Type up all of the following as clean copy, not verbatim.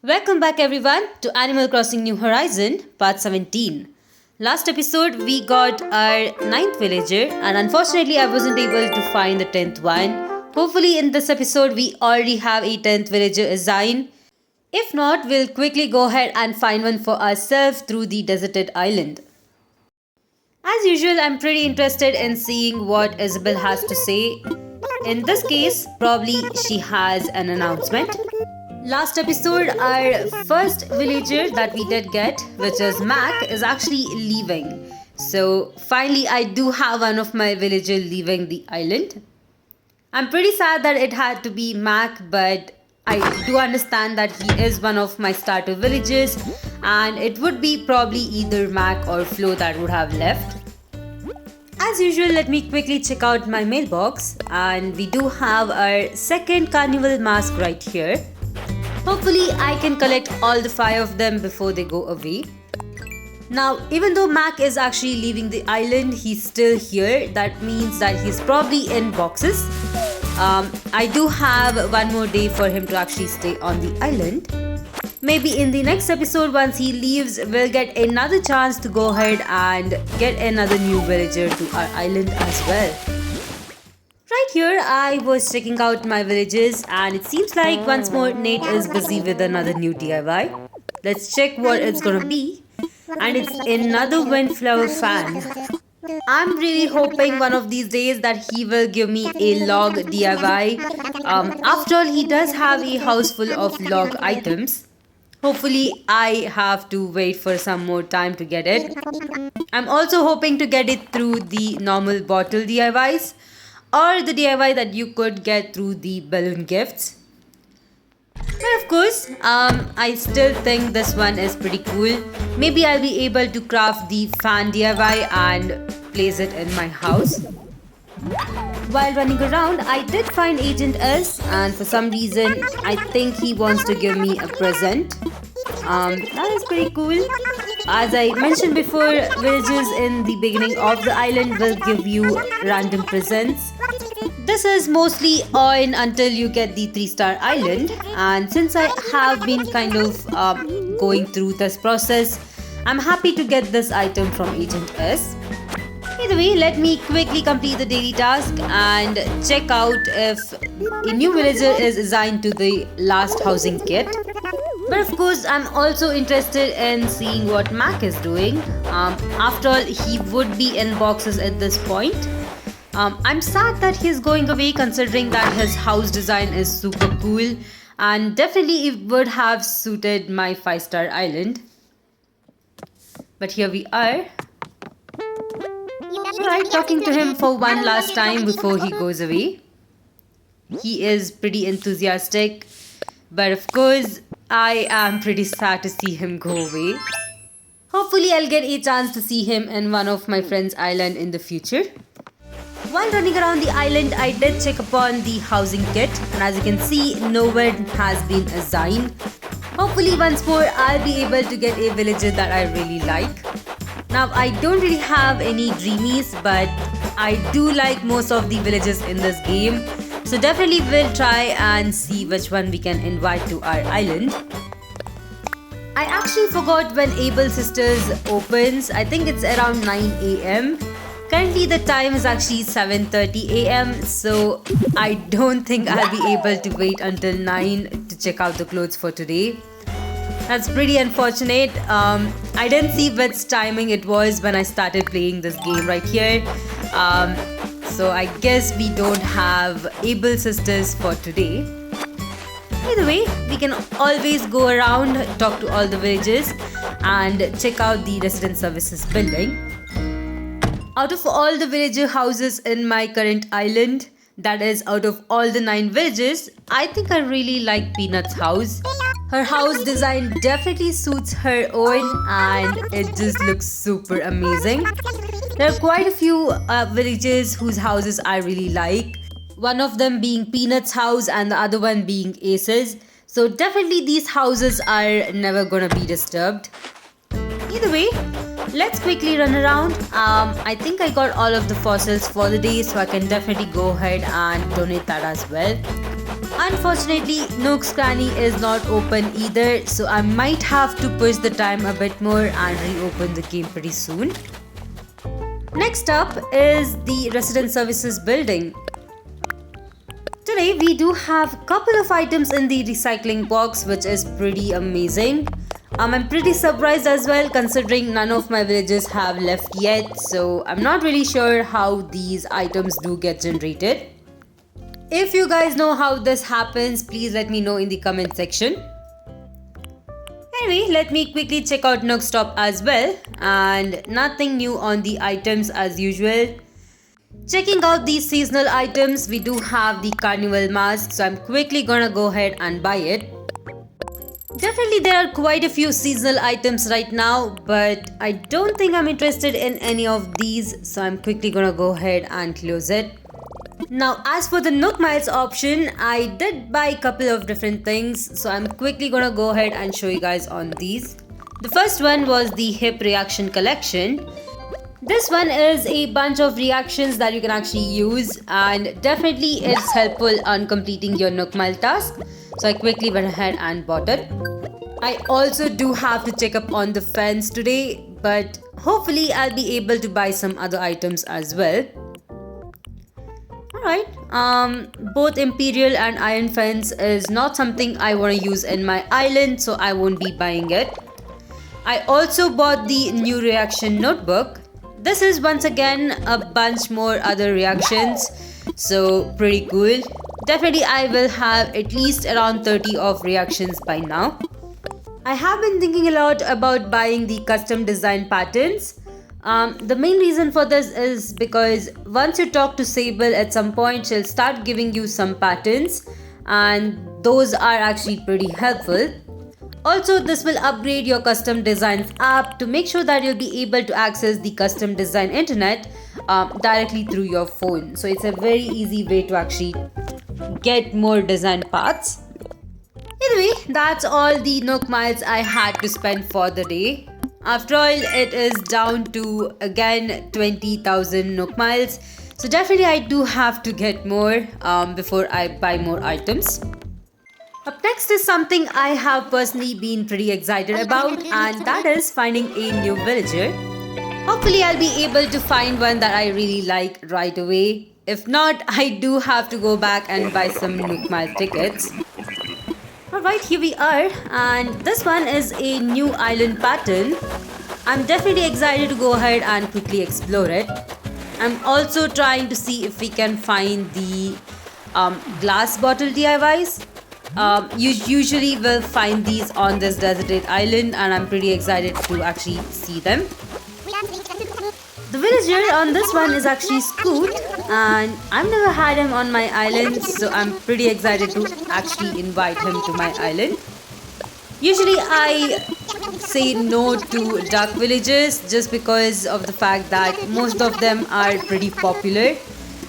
Welcome back everyone to Animal Crossing New Horizon, part 17. Last episode we got our 9th villager and unfortunately I wasn't able to find the 10th one. Hopefully in this episode we already have a 10th villager assigned. If not, we'll quickly go ahead and find one for ourselves through the deserted island. As usual, I'm pretty interested in seeing what Isabel has to say. In this case, probably she has an announcement. Last episode, our first villager that we did get, which is Mac, is actually leaving. So finally, I do have one of my villagers leaving the island. I'm pretty sad that it had to be Mac, but I do understand that he is one of my starter villagers and it would be probably either Mac or Flo that would have left. As usual, let me quickly check out my mailbox and we do have our second carnival mask right here. Hopefully I can collect all the 5 of them before they go away. Now, even though Mac is actually leaving the island, he's still here. That means that he's probably in boxes. I do have one more day for him to actually stay on the island. Maybe in the next episode, once he leaves, we'll get another chance to go ahead and get another new villager to our island as well. Right here, I was checking out my villages and it seems like once more Nate is busy with another new DIY. Let's check what it's gonna be. And it's another windflower fan. I'm really hoping one of these days that he will give me a log DIY. After all, he does have a house full of log items. Hopefully, I have to wait for some more time to get it. I'm also hoping to get it through the normal bottle DIYs or the DIY that you could get through the balloon gifts. But of course, I still think this one is pretty cool. Maybe I'll be able to craft the fan DIY and place it in my house. While running around, I did find Agent S and for some reason, I think he wants to give me a present. That is pretty cool. As I mentioned before, villages in the beginning of the island will give you random presents. This is mostly on until you get the 3-star island, and since I have been kind of going through this process, I'm happy to get this item from Agent S. Either way, let me quickly complete the daily task and check out if a new villager is assigned to the last housing kit. But of course, I'm also interested in seeing what Mac is doing. After all, he would be in boxes at this point. I'm sad that he's going away considering that his house design is super cool and definitely it would have suited my 5-star island. But here we are. Alright, talking to him for one last time before he goes away. He is pretty enthusiastic, but of course, I am pretty sad to see him go away. Hopefully, I'll get a chance to see him in one of my friend's island in the future. While running around the island, I did check upon the housing kit and as you can see, no one has been assigned. Hopefully once more, I'll be able to get a villager that I really like. Now, I don't really have any dreamies, but I do like most of the villagers in this game. So definitely we'll try and see which one we can invite to our island. I actually forgot when Able Sisters opens. I think it's around 9 a.m. Currently the time is actually 7:30 a.m. So I don't think I'll be able to wait until 9 to check out the clothes for today. That's pretty unfortunate. I didn't see which timing it was when I started playing this game right here. So I guess we don't have Able Sisters for today. Either way, we can always go around, talk to all the villagers and check out the resident services building. Out of all the villager houses in my current island, that is out of all the 9 villages, I think I really like Peanut's house. Her house design definitely suits her own and it just looks super amazing. There are quite a few villages whose houses I really like. One of them being Peanut's house and the other one being Ace's. So definitely these houses are never gonna be disturbed. Either way, Let's quickly run around. I think I got all of the fossils for the day, so I can definitely go ahead and donate that as well. Unfortunately, Nook's Cranny is not open either, so I might have to push the time a bit more and reopen the game pretty soon. Next up is the Resident Services building. Today we do have a couple of items in the recycling box, which is pretty amazing. I'm pretty surprised as well, considering none of my villagers have left yet, so I'm not really sure how these items do get generated. If you guys know how this happens, please let me know in the comment section. Anyway, let me quickly check out Nook's Top as well, and nothing new on the items as usual. Checking out these seasonal items, we do have the carnival mask, so I'm quickly gonna go ahead and buy it. Definitely there are quite a few seasonal items right now, but I don't think I'm interested in any of these, so I'm quickly gonna go ahead and close it. Now as for the Nook Miles option, I did buy a couple of different things, so I'm quickly gonna go ahead and show you guys on these. The first one was the hip reaction collection. This one is a bunch of reactions that you can actually use, and definitely it's helpful on completing your Nook Mile task. So I quickly went ahead and bought it. I also do have to check up on the fence today, but hopefully I'll be able to buy some other items as well. Alright, both Imperial and Iron Fence is not something I want to use in my island, so I won't be buying it. I also bought the new reaction notebook. This is once again a bunch more other reactions, so pretty cool. Definitely I will have at least around 30 of reactions by now. I have been thinking a lot about buying the custom design patterns. The main reason for this is because once you talk to Sable at some point, she'll start giving you some patterns, and those are actually pretty helpful. Also, this will upgrade your custom designs app to make sure that you'll be able to access the custom design internet directly through your phone. So it's a very easy way to actually get more design paths. Anyway, that's all the Nook Miles I had to spend for the day. After all, it is down to again 20,000 Nook Miles. So definitely I do have to get more before I buy more items. Up next is something I have personally been pretty excited about, and that is finding a new villager. Hopefully I'll be able to find one that I really like right away. If not, I do have to go back and buy some Nook Mile tickets. Alright, here we are, and this one is a new island pattern. I'm definitely excited to go ahead and quickly explore it. I'm also trying to see if we can find the glass bottle DIYs. You usually will find these on this deserted island, and I'm pretty excited to actually see them. The villager on this one is actually Scoot, and I've never had him on my island, so I'm pretty excited to actually invite him to my island. Usually I say no to duck villagers just because of the fact that most of them are pretty popular.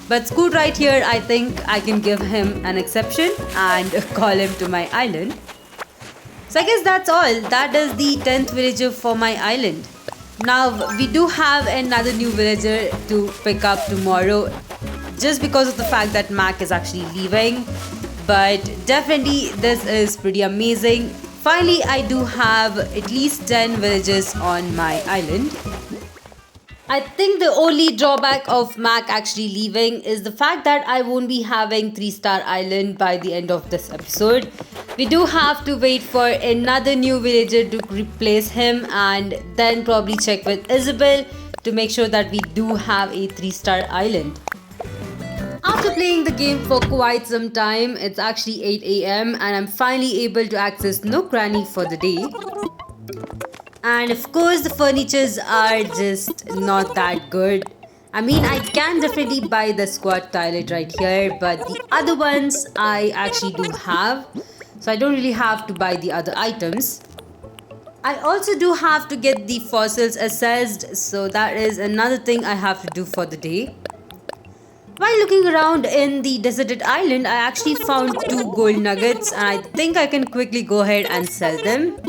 But Scoot right here, I think I can give him an exception and call him to my island. So I guess that's all. That is the 10th villager for my island. Now we do have another new villager to pick up tomorrow, just because of the fact that Mac is actually leaving. But definitely this is pretty amazing. Finally, I do have at least 10 villagers on my island. I think the only drawback of Mac actually leaving is the fact that I won't be having 3-star island by the end of this episode. We do have to wait for another new villager to replace him, and then probably check with Isabel to make sure that we do have a 3-star island. After playing the game for quite some time, it's actually 8 AM and I'm finally able to access Nook Granny for the day. And of course the furnitures are just not that good. I mean, I can definitely buy the squat toilet right here, but the other ones I actually do have. So I don't really have to buy the other items. I also do have to get the fossils assessed, so that is another thing I have to do for the day. While looking around in the deserted island, I actually found 2 gold nuggets and I think I can quickly go ahead and sell them.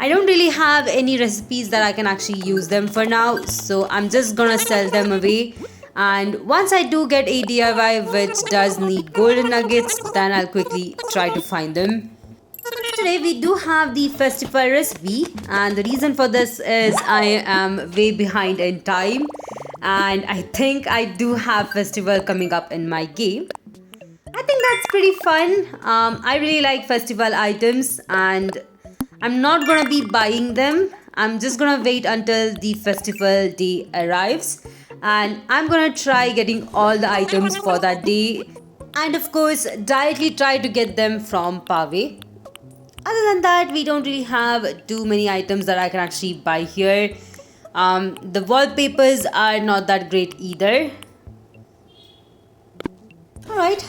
I don't really have any recipes that I can actually use them for now, so I'm just gonna sell them away. And once I do get a DIY which does need golden nuggets, then I'll quickly try to find them. Today we do have the festival recipe, and the reason for this is I am way behind in time, and I think I do have festival coming up in my game. I think that's pretty fun. I really like festival items, and I'm not gonna be buying them. I'm just gonna wait until the festival day arrives, and I'm gonna try getting all the items for that day, and of course directly try to get them from Pave. Other than that, we don't really have too many items that I can actually buy here. The wallpapers are not that great either. Alright,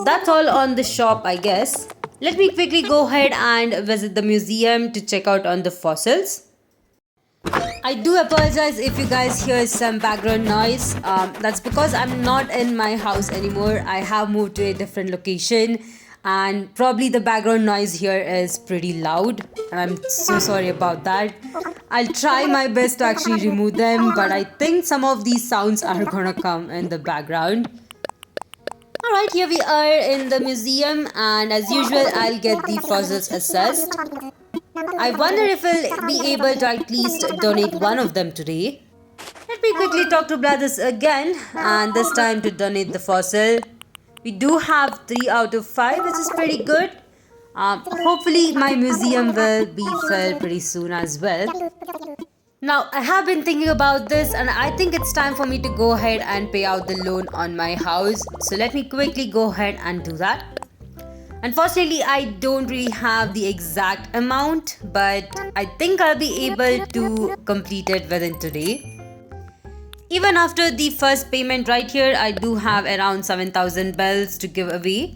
that's all on the shop, I guess. Let me quickly go ahead and visit the museum to check out on the fossils. I do apologize if you guys hear some background noise. That's because I'm not in my house anymore. I have moved to a different location, and probably the background noise here is pretty loud, and I'm so sorry about that. I'll try my best to actually remove them, but I think some of these sounds are gonna come in the background. Alright, here we are in the museum, and as usual I'll get the fossils assessed. I wonder if I'll be able to at least donate one of them today. Let me quickly talk to Blathers again, and this time to donate the fossil. We do have 3 out of 5, which is pretty good. Hopefully my museum will be filled pretty soon as well. Now, I have been thinking about this, and I think it's time for me to go ahead and pay out the loan on my house. So let me quickly go ahead and do that. Unfortunately, I don't really have the exact amount, but I think I'll be able to complete it within today. Even after the first payment right here, I do have around 7,000 bells to give away.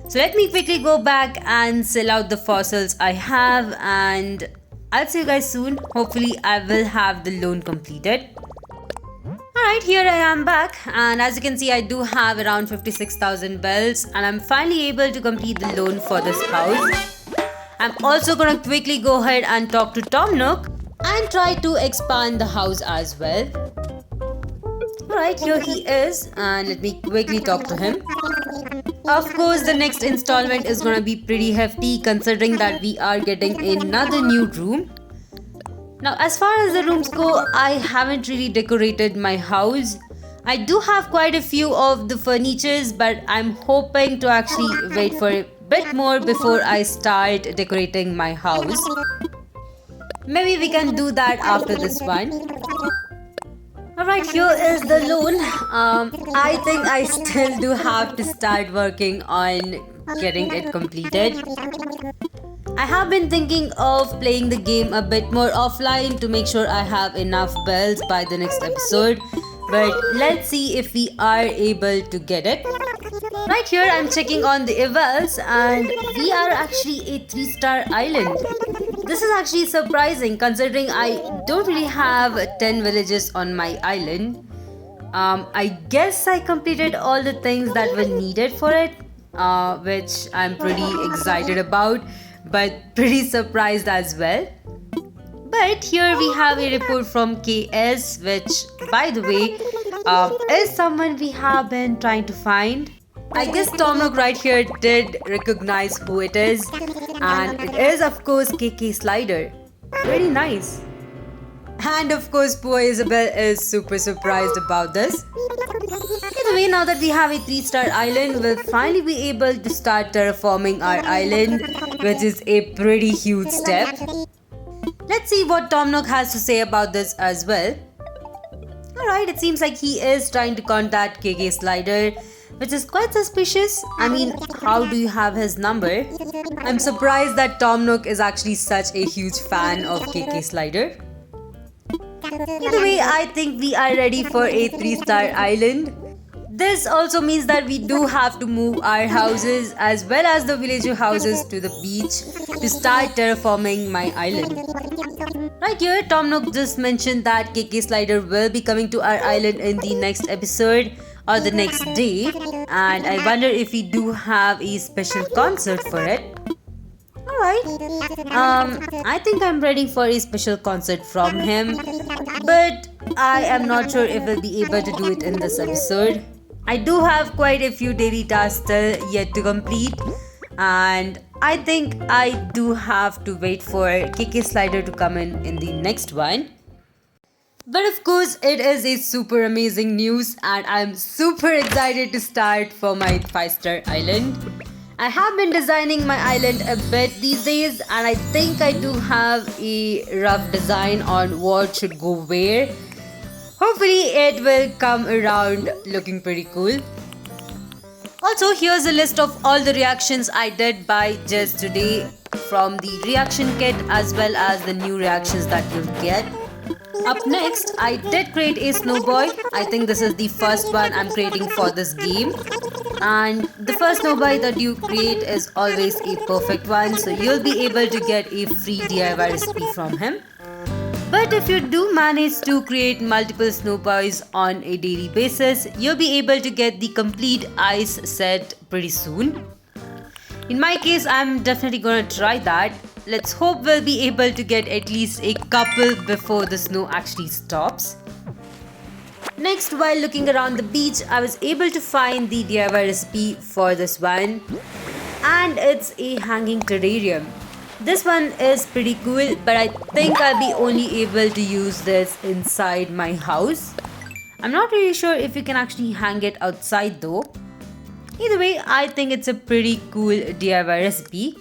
So let me quickly go back and sell out the fossils I have, and I'll see you guys soon. Hopefully I will have the loan completed. Alright, here I am back, and as you can see I do have around 56,000 bells, and I'm finally able to complete the loan for this house. I'm also gonna quickly go ahead and talk to Tom Nook and try to expand the house as well. Alright, here he is, and let me quickly talk to him. Of course, the next installment is gonna be pretty hefty considering that we are getting another new room. Now, as far as the rooms go, I haven't really decorated my house. I do have quite a few of the furnitures, but I'm hoping to actually wait for a bit more before I start decorating my house. Maybe we can do that after this one. Alright, here is the loan. I think I still do have to start working on getting it completed. I have been thinking of playing the game a bit more offline to make sure I have enough bells by the next episode. But let's see if we are able to get it. Right here I'm checking on the evals, and we are actually a 3-star island. This is actually surprising considering I don't really have 10 villages on my island. I guess I completed all the things that were needed for it, which I'm pretty excited about, but pretty surprised as well. But here we have a report from KS, which by the way is someone we have been trying to find. I guess Tom Nook right here did recognize who it is, and it is of course KK Slider. Very nice. And of course poor Isabel is super surprised about this. Either way, now that we have a 3-star island, we'll finally be able to start terraforming our island, which is a pretty huge step. Let's see what Tom Nook has to say about this as well. Alright, it seems like he is trying to contact KK Slider, which is quite suspicious. I mean, how do you have his number? I'm surprised that Tom Nook is actually such a huge fan of KK Slider. Either way, I think we are ready for a 3-star island. This also means that we do have to move our houses as well as the villager houses to the beach to start terraforming my island. Right here, Tom Nook just mentioned that KK Slider will be coming to our island in the next episode or the next day, and I wonder if we do have a special concert for it. Alright. I think I'm ready for a special concert from him, but I am not sure if we'll be able to do it in this episode. I do have quite a few daily tasks still yet to complete, and I think I do have to wait for KK Slider to come in the next one. But of course, it is a super amazing news, and I'm super excited to start for my 5-star island. I have been designing my island a bit these days, and I think I do have a rough design on what should go where. Hopefully it will come around looking pretty cool. Also, here's a list of all the reactions I did by just today from the reaction kit as well as the new reactions that you'll get. Up next, I did create a snowboy. I think this is the first one I'm creating for this game. And the first snowboy that you create is always a perfect one, so you'll be able to get a free DIY recipe from him. But if you do manage to create multiple snowboys on a daily basis, you'll be able to get the complete ice set pretty soon. In my case, I'm definitely gonna try that. Let's hope we'll be able to get at least a couple before the snow actually stops. Next, while looking around the beach, I was able to find the DIY recipe for this one, and it's a hanging terrarium. This one is pretty cool, but I think I'll be only able to use this inside my house. I'm not really sure if you can actually hang it outside though. Either way, I think it's a pretty cool DIY recipe.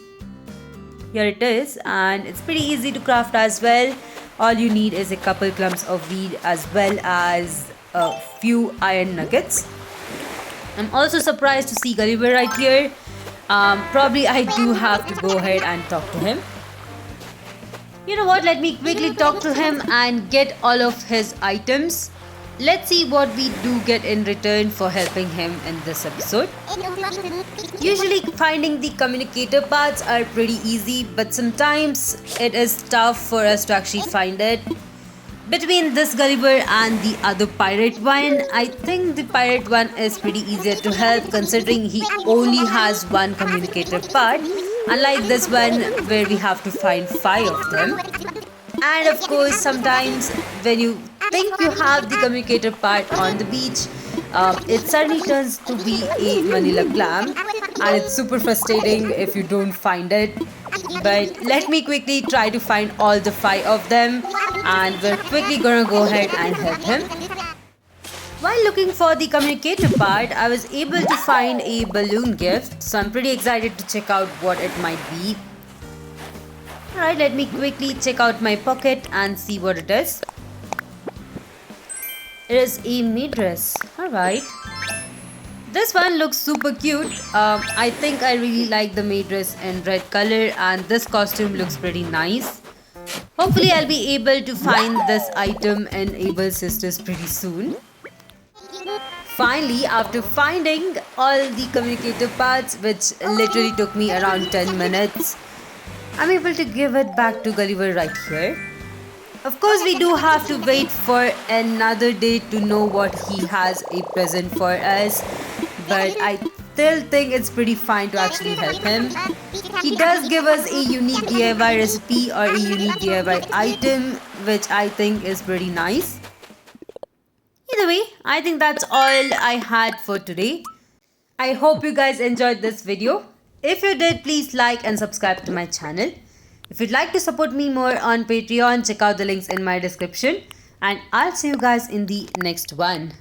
Here it is, and it's pretty easy to craft as well. All you need is a couple clumps of weed as well as a few iron nuggets. I'm also surprised to see Gulliver right here. Probably I do have to go ahead and talk to him. You know what, let me quickly talk to him and get all of his items. Let's see what we do get in return for helping him in this episode. Usually finding the communicator parts are pretty easy, but sometimes it is tough for us to actually find it. Between this Gulliver and the other pirate one, I think the pirate one is pretty easier to help considering he only has one communicator part, unlike this one where we have to find 5 of them. And of course, sometimes when you think you have the communicator part on the beach, it suddenly turns to be a manila clam, and it's super frustrating if you don't find it. But let me quickly try to find all the 5 of them, and we're quickly gonna go ahead and help him. While looking for the communicator part, I was able to find a balloon gift, so I'm pretty excited to check out what it might be. Alright, let me quickly check out my pocket and see what it is. It is a maid dress. Alright. This one looks super cute. I think I really like the maid dress in red color, and this costume looks pretty nice. Hopefully I'll be able to find this item in Able Sisters pretty soon. Finally, after finding all the communicator parts, which literally took me around 10 minutes, I'm able to give it back to Gulliver right here. Of course, we do have to wait for another day to know what he has a present for us, but I still think it's pretty fine to actually help him. He does give us a unique DIY recipe or a unique DIY item, which I think is pretty nice. Either way, I think that's all I had for today. I hope you guys enjoyed this video. If you did, please like and subscribe to my channel. If you'd like to support me more on Patreon, check out the links in my description. And I'll see you guys in the next one.